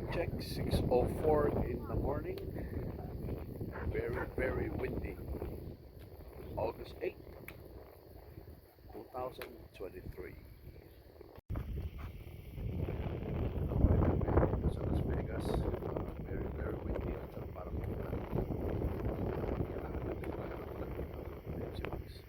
Time check, 6:04 in the morning. Very, very windy. August 8th, 2023. Sa Las Vegas, very, very windy at parang kailangan natin maghanap ng si Max.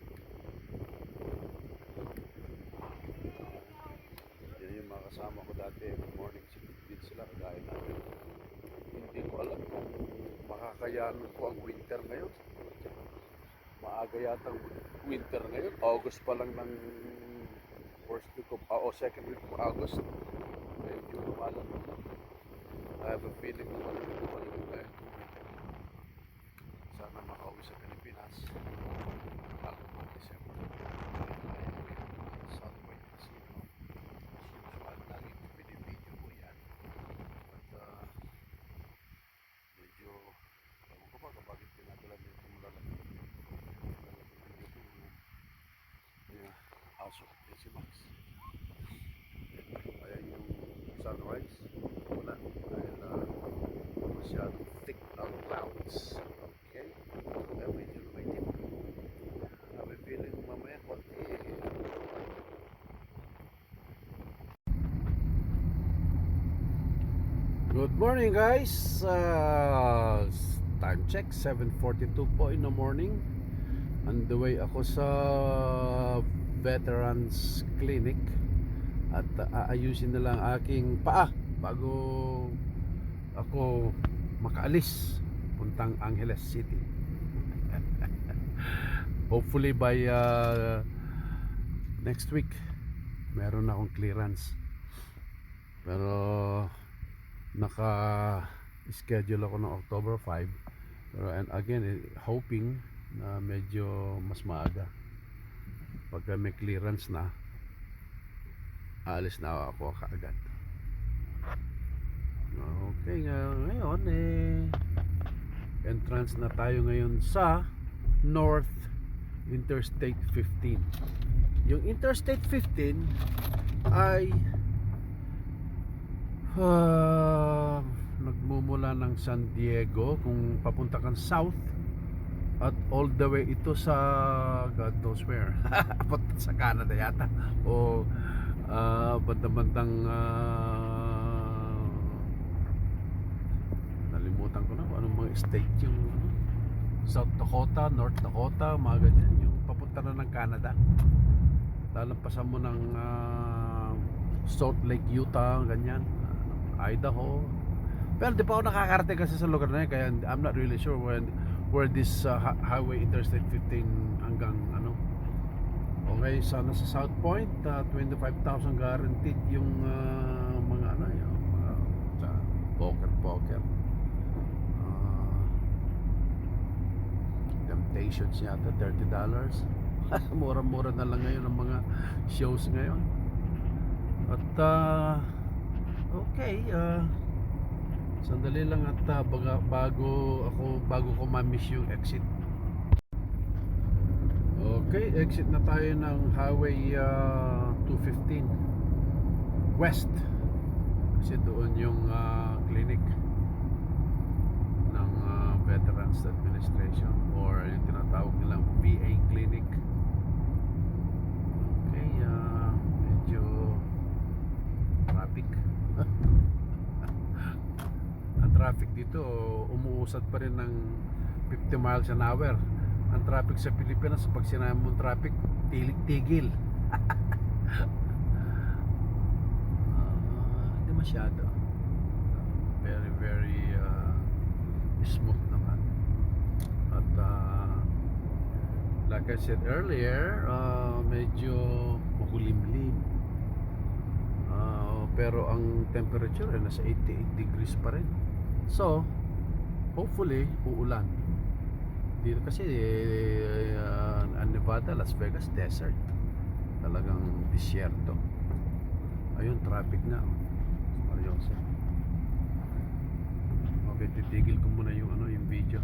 Yan yung mga kasama ko dati every morning. Din sila kagaya natin. Hindi ko alam kung makakayanan ko ang winter ngayon. Maaga yatang winter ngayon. August pa lang ng first week o second week of August. Medyo lumalan. I have a feeling lumalan ngayon. Sana makauwi sa Pilipinas. Bago ng December. Southway Casino. Usual laging pinipidyo ko yan. At medyo ewan ko ba kung bakit pinadala nyo itong malalaki aso at si Max. Kaya yung sunrise wala dahil masyadong thick ang clouds. Okay, kaya medyo lumitim. May feeling mamaya konti Good morning guys. Time check 7:42 po in the morning. On the way ako sa Veterans Clinic at aayusin na lang aking paa bago ako makaalis puntang Angeles City. Hopefully by next week meron akong clearance, pero naka-schedule ako ng October 5. Pero and again, hoping na medyo mas maaga. Pagka may clearance na, aalis na ako kaagad. Okay, ngayon entrance na tayo ngayon sa North Interstate 15. Yung Interstate 15 ay nagmumula ng San Diego kung papunta kang south at all the way ito sa God knows where. Sa Canada yata o bandang nalimutan ko na kung anong mga state yung South Dakota, North Dakota, mga ganyan, yung papunta na ng Canada. Lalampasan mo ng Salt Lake, Utah, ganyan, Idaho. Pero di pa ako nakakarating kasi sa lugar na yun, kaya I'm not really sure where this highway Interstate 15 hanggang ano. Okay, sana sa South Point 25,000 guaranteed yung mga ano yung mga poker Temptations yata $30. Mura-mura na lang ngayon ang mga shows ngayon. At okay, sandali lang at bago ko ma-miss yung exit. Okay, exit na tayo ng Highway 215 West. Kasi doon yung clinic ng Veterans Administration or yung tinatawag nilang VA clinic. Okay, medyo traffic. Ang traffic dito umuusad pa rin ng 50 miles an hour. Ang traffic sa Pilipinas, pag sinabi mong traffic, tilig-tigil. Hindi masyado. Very, very smooth naman. At like I said earlier, medyo makulimlim. Pero ang temperature ay nasa 88 degrees pa rin. So, hopefully, uulan. Dito kasi Nevada, Las Vegas, desert. Talagang disyerto. Ayun, traffic na. Seryoso. Okay, titigil ko muna yung video.